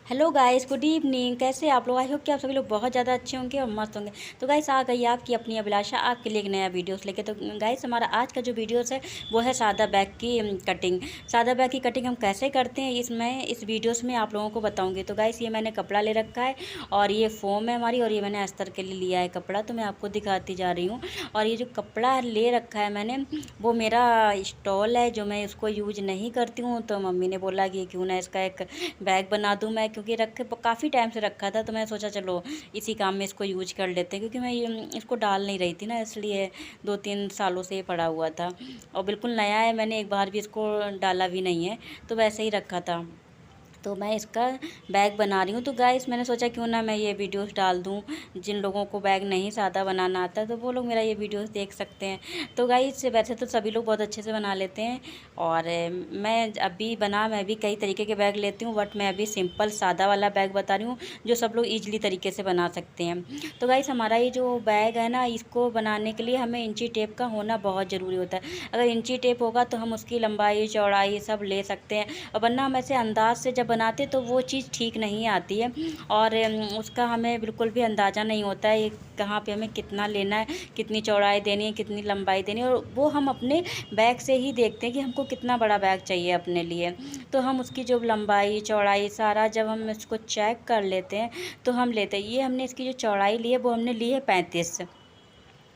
Hello guys, good evening. कैसे आप लोग? आई होप कि आप सभी लोग बहुत ज़्यादा अच्छे होंगे और मस्त होंगे। तो गाइस, आ गई आपकी अपनी अभिलाषा आपके लिए एक नया वीडियोस लेके। तो गाइस, हमारा आज का जो वीडियोस है वो है सादा बैग की कटिंग। सादा बैग की कटिंग हम कैसे करते हैं इस वीडियोस में आप लोगों को बताऊंगी। तो गाइस, ये मैंने कपड़ा ले रखा है और ये फोम है हमारी, और ये मैंने अस्तर के लिए लिया है कपड़ा, तो मैं आपको दिखाती जा रही हूँ। और ये जो कपड़ा ले रखा है मैंने, वो मेरा स्टॉल है जो मैं उसको यूज नहीं करती हूँ। तो मम्मी ने बोला कि क्यों ना इसका एक बैग बना दूँ मैं, क्योंकि रखे काफ़ी टाइम से रखा था, तो मैं सोचा चलो इसी काम में इसको यूज कर लेते हैं। क्योंकि मैं इसको डाल नहीं रही थी ना, इसलिए 2-3 सालों से ये पड़ा हुआ था और बिल्कुल नया है। मैंने एक बार भी इसको डाला भी नहीं है, तो वैसे ही रखा था। तो मैं इसका बैग बना रही हूँ। तो गाइस, मैंने सोचा क्यों ना मैं ये वीडियोस डाल दूँ। जिन लोगों को बैग नहीं सादा बनाना आता तो वो लोग मेरा ये वीडियोस देख सकते हैं। तो गाइस, वैसे तो सभी लोग बहुत अच्छे से बना लेते हैं, और मैं भी कई तरीके के बैग लेती हूँ, बट मैं अभी सिंपल सादा वाला बैग बता रही हूँ जो सब लोग ईजिली तरीके से बना सकते हैं। तो गाइस, हमारा ये जो बैग है ना, इसको बनाने के लिए हमें इंची टेप का होना बहुत ज़रूरी होता है। अगर इंची टेप होगा तो हम उसकी लंबाई चौड़ाई सब ले सकते हैं, और वरना हम ऐसे अंदाज से जब बनाते तो वो चीज़ ठीक नहीं आती है, और उसका हमें बिल्कुल भी अंदाज़ा नहीं होता है कहाँ पे हमें कितना लेना है, कितनी चौड़ाई देनी है, कितनी लंबाई देनी है। और वो हम अपने बैग से ही देखते हैं कि हमको कितना बड़ा बैग चाहिए अपने लिए। तो हम उसकी जो लंबाई चौड़ाई सारा जब हम इसको चेक कर लेते हैं तो हम लेते हैं। ये हमने इसकी जो चौड़ाई ली है वो हमने ली है 35।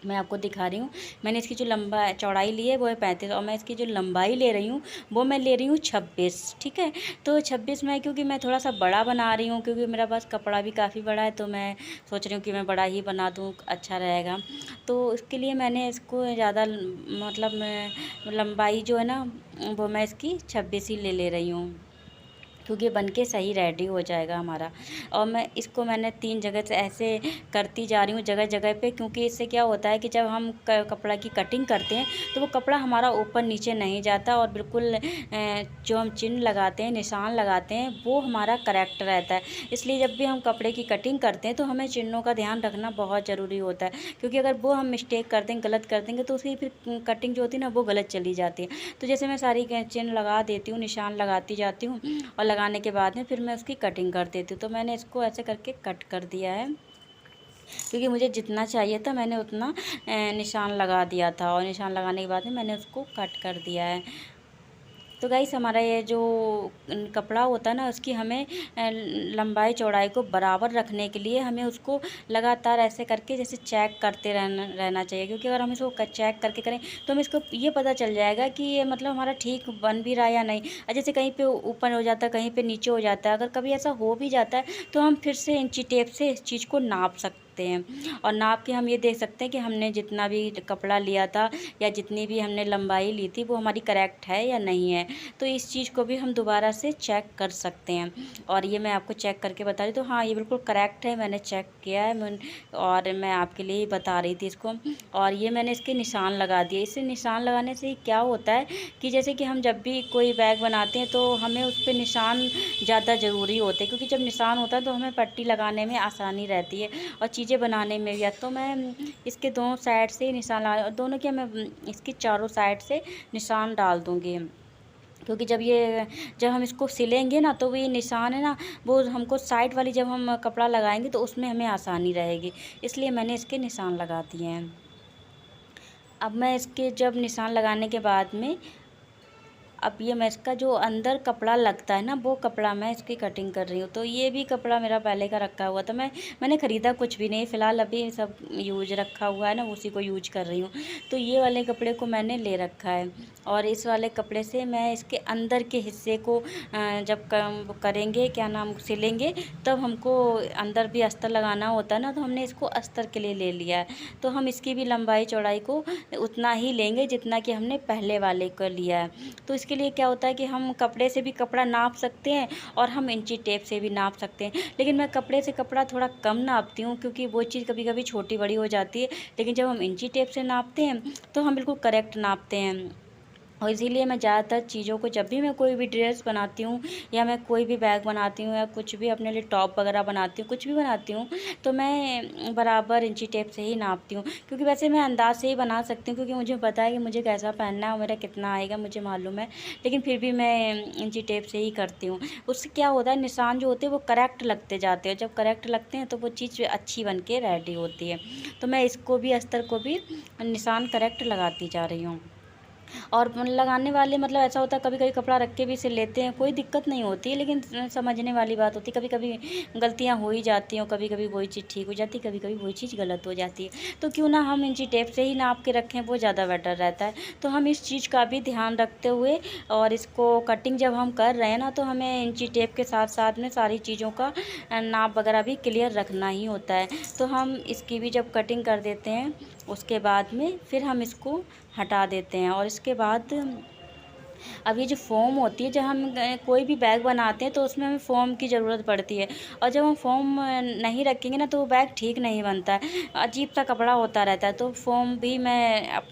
मैं आपको दिखा रही हूँ। मैंने इसकी जो लंबा चौड़ाई ली है वो है 35, और मैं इसकी जो लंबाई ले रही हूँ वो मैं ले रही हूँ 26। ठीक है, तो 26 में, क्योंकि मैं थोड़ा सा बड़ा बना रही हूँ, क्योंकि मेरा पास कपड़ा भी काफ़ी बड़ा है, तो मैं सोच रही हूँ कि मैं बड़ा ही बना दूँ, अच्छा रहेगा। तो इसके लिए मैंने इसको ज़्यादा मतलब लंबाई जो है ना, वो मैं इसकी 26 ही ले रही हूँ, क्योंकि बन के सही रेडी हो जाएगा हमारा। और मैंने 3 जगह से ऐसे करती जा रही हूँ, जगह जगह पे, क्योंकि इससे क्या होता है कि जब हम कपड़ा की कटिंग करते हैं तो वो कपड़ा हमारा ऊपर नीचे नहीं जाता, और बिल्कुल जो हम चिन्ह लगाते हैं, निशान लगाते हैं, वो हमारा करेक्ट रहता है। इसलिए जब भी हम कपड़े की कटिंग करते हैं तो हमें चिन्हों का ध्यान रखना बहुत ज़रूरी होता है, क्योंकि अगर वो हम मिस्टेक कर देंगे, गलत कर देंगे, तो उसकी फिर कटिंग जो होती है ना, वो गलत चली जाती है। तो जैसे मैं सारी चिन्ह लगा देती हूँ, निशान लगाती जाती हूँ, और लगाने के बाद में फिर मैं उसकी कटिंग कर देती हूँ। तो मैंने इसको ऐसे करके कट कर दिया है, क्योंकि मुझे जितना चाहिए था मैंने उतना निशान लगा दिया था, और निशान लगाने के बाद में मैंने उसको कट कर दिया है। तो गाइस, हमारा ये जो कपड़ा होता है ना, उसकी हमें लंबाई चौड़ाई को बराबर रखने के लिए हमें उसको लगातार ऐसे करके जैसे चेक करते रहना चाहिए। क्योंकि अगर हम इसको चेक करके करें तो हमें इसको ये पता चल जाएगा कि ये मतलब हमारा ठीक बन भी रहा है या नहीं। जैसे कहीं पे ऊपर हो जाता है, कहीं पे नीचे हो जाता है, अगर कभी ऐसा हो भी जाता है तो हम फिर से इंची टेप से इस चीज़ को नाप सकते हैं, और नाप के हम ये देख सकते हैं कि हमने जितना भी कपड़ा लिया था या जितनी भी हमने लंबाई ली थी वो हमारी करेक्ट है या नहीं है। तो इस चीज़ को भी हम दोबारा से चेक कर सकते हैं, और ये मैं आपको चेक करके बता रही। तो हाँ, ये बिल्कुल करेक्ट है, मैंने चेक किया है, और मैं आपके लिए ही बता रही थी इसको। और ये मैंने इसके निशान लगा दिए। इससे निशान लगाने से क्या होता है कि जैसे कि हम जब भी कोई बैग बनाते हैं तो हमें उस पर निशान ज़्यादा ज़रूरी होते हैं, क्योंकि जब निशान होता है तो हमें पट्टी लगाने में आसानी रहती है और चीज़ें बनाने में भी। तो मैं इसके दोनों साइड से निशान लगा, दोनों के मैं इसकी चारों साइड से निशान डाल दूँगी, क्योंकि जब हम इसको सिलेंगे ना तो वो ये निशान है ना, वो हमको साइड वाली जब हम कपड़ा लगाएंगे तो उसमें हमें आसानी रहेगी, इसलिए मैंने इसके निशान लगा दिए हैं। अब मैं इसके जब निशान लगाने के बाद में, अब ये मैं इसका जो अंदर कपड़ा लगता है ना, वो कपड़ा मैं इसकी कटिंग कर रही हूँ। तो ये भी कपड़ा मेरा पहले का रखा हुआ था, मैंने ख़रीदा कुछ भी नहीं, फ़िलहाल अभी सब यूज रखा हुआ है ना, उसी को यूज कर रही हूँ। तो ये वाले कपड़े को मैंने ले रखा है, और इस वाले कपड़े से मैं इसके अंदर के हिस्से को जब करेंगे, क्या नाम, सिलेंगे, तब हमको अंदर भी अस्तर लगाना होता है ना, तो हमने इसको अस्तर के लिए ले लिया है। तो हम इसकी भी लंबाई चौड़ाई को उतना ही लेंगे जितना कि हमने पहले वाले को लिया है। तो इसके लिए क्या होता है कि हम कपड़े से भी कपड़ा नाप सकते हैं और हम इंची टेप से भी नाप सकते हैं, लेकिन मैं कपड़े से कपड़ा थोड़ा कम नापती हूँ, क्योंकि वो चीज़ कभी कभी छोटी बड़ी हो जाती है। लेकिन जब हम इंची टेप से नापते हैं तो हम बिल्कुल करेक्ट नापते हैं। और इसीलिए मैं ज़्यादातर चीज़ों को, जब भी मैं कोई भी ड्रेस बनाती हूँ या मैं कोई भी बैग बनाती हूँ या कुछ भी अपने लिए टॉप वगैरह बनाती हूँ, कुछ भी बनाती हूँ, तो मैं बराबर इंची टेप से ही नापती हूँ। क्योंकि वैसे मैं अंदाज़ से ही बना सकती हूँ, क्योंकि मुझे पता है कि मुझे कैसा पहनना है और मेरा कितना आएगा मुझे मालूम है। लेकिन फिर भी मैं इंची टेप से ही करती हूँ। उससे क्या होता है, निशान जो होते हैं वो करेक्ट लगते जाते हैं। जब करेक्ट लगते हैं तो वो चीज़ अच्छी बन के रेडी होती है। तो मैं इसको भी, अस्तर को भी निशान करेक्ट लगाती जा रही हूँ। और लगाने वाले मतलब ऐसा होता है, कभी कभी कपड़ा रख के भी सिल लेते हैं, कोई दिक्कत नहीं होती है, लेकिन समझने वाली बात होती है। कभी कभी गलतियाँ हो ही जाती हैं, कभी कभी वही चीज़ ठीक हो जाती है, कभी कभी वही चीज़ गलत हो जाती है। तो क्यों ना हम इंची टेप से ही नाप के रखें, वो ज़्यादा बेटर रहता है। तो हम इस चीज़ का भी ध्यान रखते हुए, और इसको कटिंग जब हम कर रहे हैं ना, तो हमें इंची टेप के साथ साथ में सारी चीज़ों का नाप वगैरह भी क्लियर रखना ही होता है। तो हम इसकी भी जब कटिंग कर देते हैं, उसके बाद में फिर हम इसको हटा देते हैं। और इसके बाद अब ये जो फ़ोम होती है, जब हम कोई भी बैग बनाते हैं तो उसमें हमें फ़ोम की ज़रूरत पड़ती है। और जब हम फ़ोम नहीं रखेंगे ना, तो वो बैग ठीक नहीं बनता है, अजीब सा कपड़ा होता रहता है। तो फ़ोम भी मैं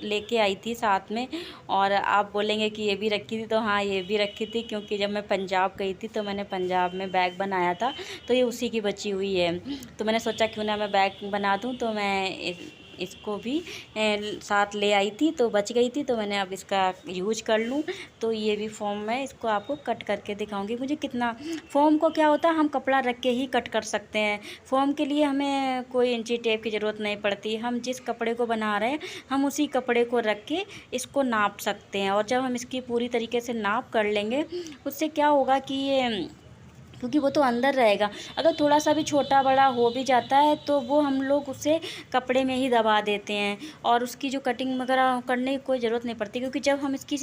लेके आई थी साथ में। और आप बोलेंगे कि ये भी रखी थी, तो हाँ, ये भी रखी थी, क्योंकि जब मैं पंजाब गई थी तो मैंने पंजाब में बैग बनाया था, तो ये उसी की बची हुई है। तो मैंने सोचा क्यों ना मैं बैग बना दूँ, तो मैं इसको भी साथ ले आई थी, तो बच गई थी, तो मैंने अब इसका यूज कर लूँ। तो ये भी फ़ॉर्म मैं इसको आपको कट करके दिखाऊंगी। मुझे कितना, फ़ॉर्म को क्या होता है, हम कपड़ा रख के ही कट कर सकते हैं। फ़ॉर्म के लिए हमें कोई इंची टेप की ज़रूरत नहीं पड़ती। हम जिस कपड़े को बना रहे हैं, हम उसी कपड़े को रख के इसको नाप सकते हैं। और जब हम इसकी पूरी तरीके से नाप कर लेंगे, उससे क्या होगा कि ये, क्योंकि वो तो अंदर रहेगा, अगर थोड़ा सा भी छोटा बड़ा हो भी जाता है तो वो हम लोग उसे कपड़े में ही दबा देते हैं, और उसकी जो कटिंग वगैरह करने की कोई ज़रूरत नहीं पड़ती। क्योंकि जब हम इसकी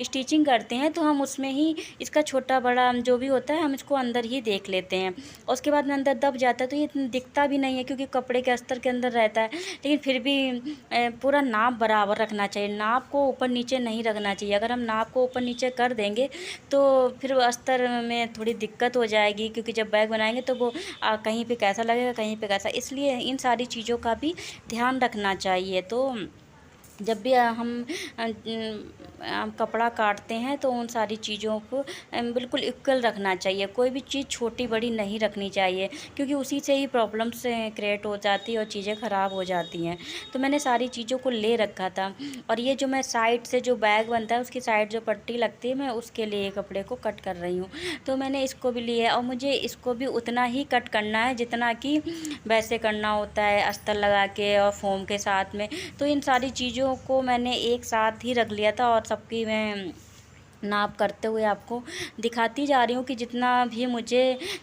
स्टिचिंग करते हैं तो हम उसमें ही इसका छोटा बड़ा जो भी होता है, हम इसको अंदर ही देख लेते हैं। और उसके बाद में अंदर दब जाता है, तो ये दिखता भी नहीं है, क्योंकि कपड़े के अस्तर के अंदर रहता है। लेकिन फिर भी पूरा नाप बराबर रखना चाहिए, नाप को ऊपर नीचे नहीं रखना चाहिए। अगर हम नाप को ऊपर नीचे कर देंगे तो फिर अस्तर में थोड़ी दिक्कत हो जाएगी, क्योंकि जब बैग बनाएंगे तो वो कहीं पे कैसा लगेगा, कहीं पे कैसा। इसलिए इन सारी चीज़ों का भी ध्यान रखना चाहिए। तो जब भी हम कपड़ा काटते हैं तो उन सारी चीज़ों को बिल्कुल इक्वल रखना चाहिए। कोई भी चीज़ छोटी बड़ी नहीं रखनी चाहिए, क्योंकि उसी से ही प्रॉब्लम्स क्रिएट हो जाती है और चीज़ें ख़राब हो जाती हैं। तो मैंने सारी चीज़ों को ले रखा था। और ये जो मैं साइड से जो बैग बनता है, उसकी साइड जो पट्टी लगती है, मैं उसके लिए कपड़े को कट कर रही हूँ। तो मैंने इसको भी लिया, और मुझे इसको भी उतना ही कट करना है जितना कि वैसे करना होता है, अस्तर लगा के और फ़ोम के साथ में। तो इन सारी चीज़ों को मैंने एक साथ ही रख लिया था, और सबकी मैं नाप करते हुए आपको दिखाती जा रही हूँ कि जितना भी मुझे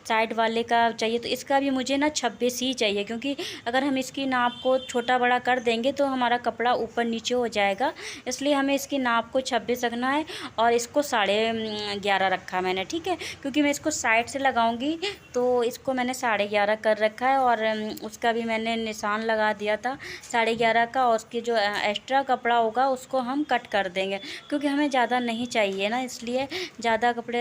साइड वाले का चाहिए, तो इसका भी मुझे ना 26 ही चाहिए। क्योंकि अगर हम इसकी नाप को छोटा बड़ा कर देंगे तो हमारा कपड़ा ऊपर नीचे हो जाएगा, इसलिए हमें इसकी नाप को 26 रखना है। और इसको 11.5 रखा मैंने, ठीक है, क्योंकि मैं इसको साइड से लगाऊंगी, तो इसको मैंने 11.5 कर रखा है। और उसका भी मैंने निशान लगा दिया था 11.5 का। और उसकी जो एक्स्ट्रा कपड़ा होगा उसको हम कट कर देंगे, क्योंकि हमें ज़्यादा नहीं चाहिए ना, इसलिए ज़्यादा कपड़े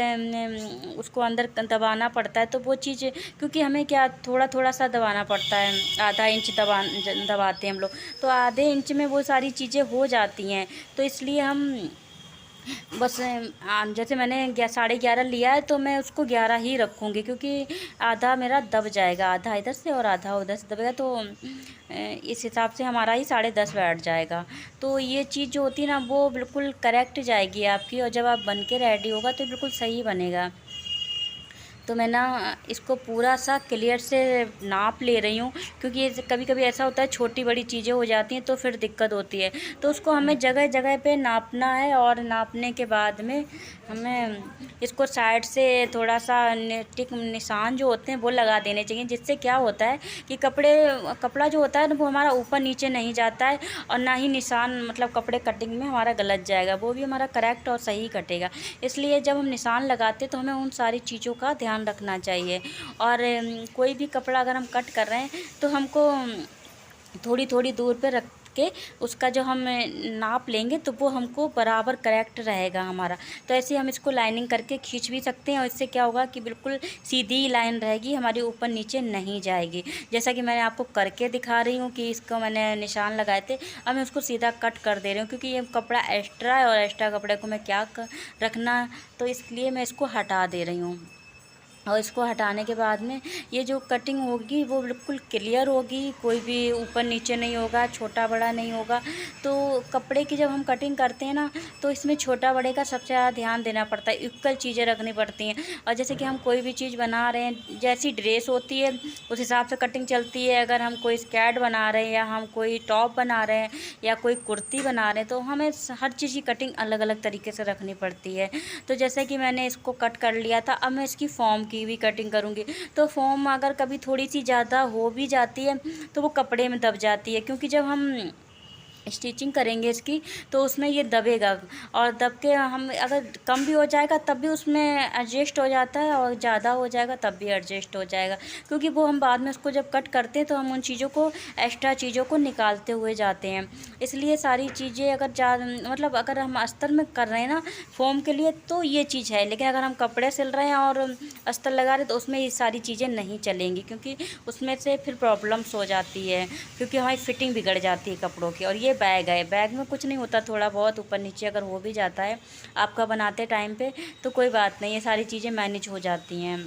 उसको अंदर दबाना पड़ता है। तो वो चीज़, क्योंकि हमें क्या थोड़ा थोड़ा सा दबाना पड़ता है, आधा इंच दबाते हैं हम लोग, तो आधे इंच में वो सारी चीज़ें हो जाती हैं। तो इसलिए हम बस जैसे मैंने 11.5 लिया है, तो मैं उसको 11 ही रखूँगी, क्योंकि आधा मेरा दब जाएगा, आधा इधर से और आधा उधर से दबेगा, तो इस हिसाब से हमारा ही 10.5 बैठ जाएगा। तो ये चीज़ जो होती है ना, वो बिल्कुल करेक्ट जाएगी आपकी, और जब आप बन के रेडी होगा तो बिल्कुल सही बनेगा। तो मैं ना इसको पूरा सा क्लियर से नाप ले रही हूँ, क्योंकि ये कभी कभी ऐसा होता है छोटी बड़ी चीज़ें हो जाती हैं तो फिर दिक्कत होती है। तो उसको हमें जगह जगह पे नापना है, और नापने के बाद में हमें इसको साइड से थोड़ा सा टिक निशान जो होते हैं वो लगा देने चाहिए, जिससे क्या होता है कि कपड़ा जो होता है ना, वो हमारा ऊपर नीचे नहीं जाता है, और ना ही निशान मतलब कपड़े कटिंग में हमारा गलत जाएगा, वो भी हमारा करेक्ट और सही कटेगा। इसलिए जब हम निशान लगाते तो हमें उन सारी चीज़ों का ध्यान रखना चाहिए। और कोई भी कपड़ा अगर हम कट कर रहे हैं तो हमको थोड़ी थोड़ी दूर पे रख के उसका जो हम नाप लेंगे तो वो हमको बराबर करेक्ट रहेगा हमारा। तो ऐसे हम इसको लाइनिंग करके खींच भी सकते हैं और इससे क्या होगा कि बिल्कुल सीधी लाइन रहेगी, हमारी ऊपर नीचे नहीं जाएगी। जैसा कि मैंने आपको करके दिखा रही हूँ कि इसको मैंने निशान लगाए थे, अब मैं उसको सीधा कट कर दे रही हूँ क्योंकि ये कपड़ा एक्स्ट्रा है और एक्स्ट्रा कपड़े को मैं क्या रखना, तो इसलिए मैं इसको हटा दे रही हूँ। और इसको हटाने के बाद में ये जो कटिंग होगी वो बिल्कुल क्लियर होगी, कोई भी ऊपर नीचे नहीं होगा, छोटा बड़ा नहीं होगा। तो कपड़े की जब हम कटिंग करते हैं ना तो इसमें छोटा बड़े का सबसे ज़्यादा ध्यान देना पड़ता है, इक्वल चीज़ें रखनी पड़ती हैं। और जैसे कि हम कोई भी चीज़ बना रहे हैं, जैसी ड्रेस होती है उस हिसाब से कटिंग चलती है। अगर हम कोई स्कर्ट बना रहे हैं या हम कोई टॉप बना रहे हैं या कोई कुर्ती बना रहे हैं तो हमें हर चीज़ की कटिंग अलग अलग तरीके से रखनी पड़ती है। तो जैसे कि मैंने इसको कट कर लिया था, अब मैं इसकी फॉर्म की भी कटिंग करूँगी। तो फॉर्म अगर कभी थोड़ी सी ज़्यादा हो भी जाती है तो वो कपड़े में दब जाती है, क्योंकि जब हम स्टिचिंग करेंगे इसकी तो उसमें ये दबेगा और दब के हम अगर कम भी हो जाएगा तब भी उसमें एडजस्ट हो जाता है और ज़्यादा हो जाएगा तब भी एडजस्ट हो जाएगा, क्योंकि वो हम बाद में उसको जब कट करते हैं तो हम उन चीज़ों को एक्स्ट्रा चीज़ों को निकालते हुए जाते हैं। इसलिए सारी चीज़ें अगर मतलब अगर हम अस्तर में कर रहे हैं ना फॉर्म के लिए तो ये चीज़ है, लेकिन अगर हम कपड़े सिल रहे हैं और अस्तर लगा रहे हैं तो उसमें ये सारी चीज़ें नहीं चलेंगी, क्योंकि उसमें से फिर प्रॉब्लम्स हो जाती है, क्योंकि हमारी फिटिंग बिगड़ जाती है कपड़ों की। और ये बैग है, बैग में कुछ नहीं होता, थोड़ा बहुत ऊपर नीचे अगर हो भी जाता है आपका बनाते टाइम पे तो कोई बात नहीं है, सारी चीज़ें मैनेज हो जाती हैं।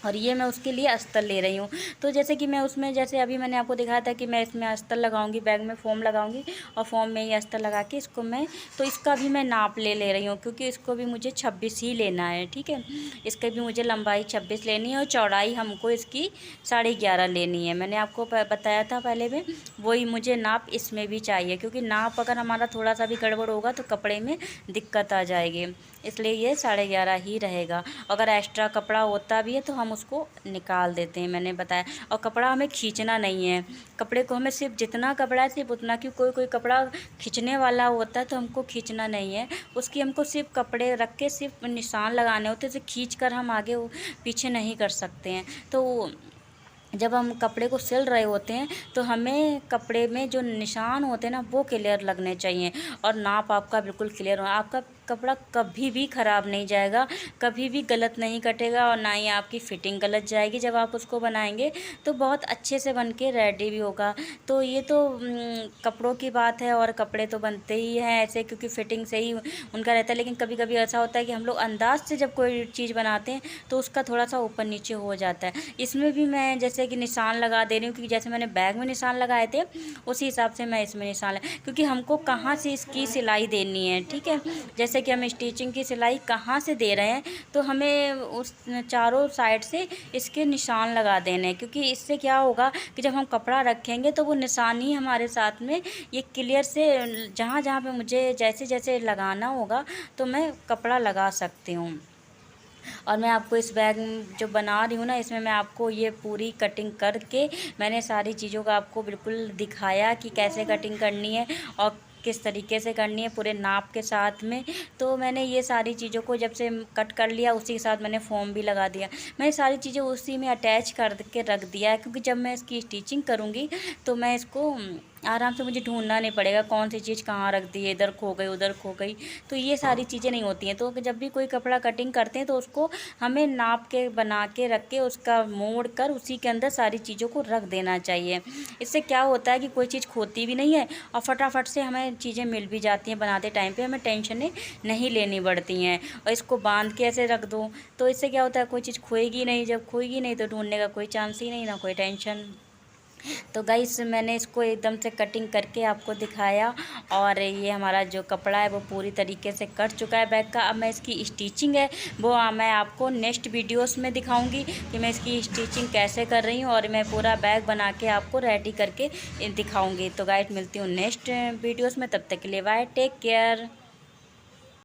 और ये मैं उसके लिए अस्तर ले रही हूँ। तो जैसे कि मैं उसमें जैसे अभी मैंने आपको दिखाया था कि मैं इसमें अस्तर लगाऊंगी, बैग में फ़ोम लगाऊंगी और फ़ोम में ही अस्तर लगा के इसको मैं तो इसका भी मैं नाप ले रही हूँ, क्योंकि इसको भी मुझे 26 ही लेना है। ठीक है, इसकी भी मुझे लंबाई 26 लेनी है और चौड़ाई हमको इसकी 11.5 लेनी है। मैंने आपको बताया था पहले में, वही मुझे नाप इसमें भी चाहिए, क्योंकि नाप अगर हमारा थोड़ा सा भी गड़बड़ होगा तो कपड़े में दिक्कत आ जाएगी, इसलिए ये 11.5 ही रहेगा। अगर एक्स्ट्रा कपड़ा होता भी है तो हम उसको निकाल देते हैं, मैंने बताया। और कपड़ा हमें खींचना नहीं है, कपड़े को हमें सिर्फ जितना कपड़ा है सिर्फ उतना, क्योंकि कोई कपड़ा खींचने वाला होता है तो हमको खींचना नहीं है, उसकी हमको सिर्फ कपड़े रख के सिर्फ निशान लगाने होते हैं, खींच कर हम आगे पीछे नहीं कर सकते हैं। तो जब हम कपड़े को सिल रहे होते हैं तो हमें कपड़े में जो निशान होते हैं ना वो क्लियर लगने चाहिए और नाप आपका बिल्कुल क्लियर हो। आपका कपड़ा कभी भी ख़राब नहीं जाएगा, कभी भी गलत नहीं कटेगा और ना ही आपकी फ़िटिंग गलत जाएगी। जब आप उसको बनाएंगे तो बहुत अच्छे से बन के रेडी भी होगा। तो ये तो कपड़ों की बात है, और कपड़े तो बनते ही हैं ऐसे, क्योंकि फ़िटिंग से ही उनका रहता है। लेकिन कभी कभी ऐसा होता है कि हम लोग अंदाज़ से जब कोई चीज़ बनाते हैं तो उसका थोड़ा सा ऊपर नीचे हो जाता है। इसमें भी मैं जैसे कि निशान लगा दे रही हूँ, क्योंकि जैसे मैंने बैग में निशान लगाए थे उसी हिसाब से मैं इसमें निशान क्योंकि हमको कहाँ से इसकी सिलाई देनी है। ठीक है, जैसे कि हम स्टिचिंग की सिलाई कहाँ से दे रहे हैं तो हमें उस चारों साइड से इसके निशान लगा देने हैं, क्योंकि इससे क्या होगा कि जब हम कपड़ा रखेंगे तो वो निशान ही हमारे साथ में ये क्लियर से जहाँ जहाँ पे मुझे जैसे जैसे लगाना होगा तो मैं कपड़ा लगा सकती हूँ। और मैं आपको इस बैग जो बना रही हूँ ना इसमें मैं आपको ये पूरी कटिंग करके मैंने सारी चीज़ों का आपको बिल्कुल दिखाया कि कैसे कटिंग करनी है और किस तरीके से करनी है पूरे नाप के साथ में। तो मैंने ये सारी चीज़ों को जब से कट कर लिया उसी के साथ मैंने फ़ोम भी लगा दिया। मैंने सारी चीज़ें उसी में अटैच कर के रख दिया है, क्योंकि जब मैं इसकी स्टिचिंग करूँगी तो मैं इसको आराम से मुझे ढूंढना नहीं पड़ेगा कौन सी चीज़ कहाँ रख दी है, इधर खो गई उधर खो गई, तो ये सारी चीज़ें नहीं होती हैं। तो जब भी कोई कपड़ा कटिंग करते हैं तो उसको हमें नाप के बना के रख के उसका मोड़ कर उसी के अंदर सारी चीज़ों को रख देना चाहिए। इससे क्या होता है कि कोई चीज़ खोती भी नहीं है और फटाफट से हमें चीज़ें मिल भी जाती हैं बनाते टाइम पे, हमें टेंशनें नहीं लेनी पड़ती हैं। और इसको बांध के ऐसे रख दो तो इससे क्या होता है कोई चीज़ खोएगी नहीं, जब खोएगी नहीं तो ढूंढने का कोई चांस ही नहीं, ना कोई टेंशन। तो गाइस मैंने इसको एकदम से कटिंग करके आपको दिखाया और ये हमारा जो कपड़ा है वो पूरी तरीके से कट चुका है बैग का। अब मैं इसकी स्टिचिंग है वो मैं आपको नेक्स्ट वीडियोस में दिखाऊंगी कि मैं इसकी स्टिचिंग कैसे कर रही हूँ और मैं पूरा बैग बना के आपको रेडी करके दिखाऊंगी। तो गाइस मिलती हूँ नेक्स्ट वीडियोस में, तब तक के लिए बाय, टेक केयर।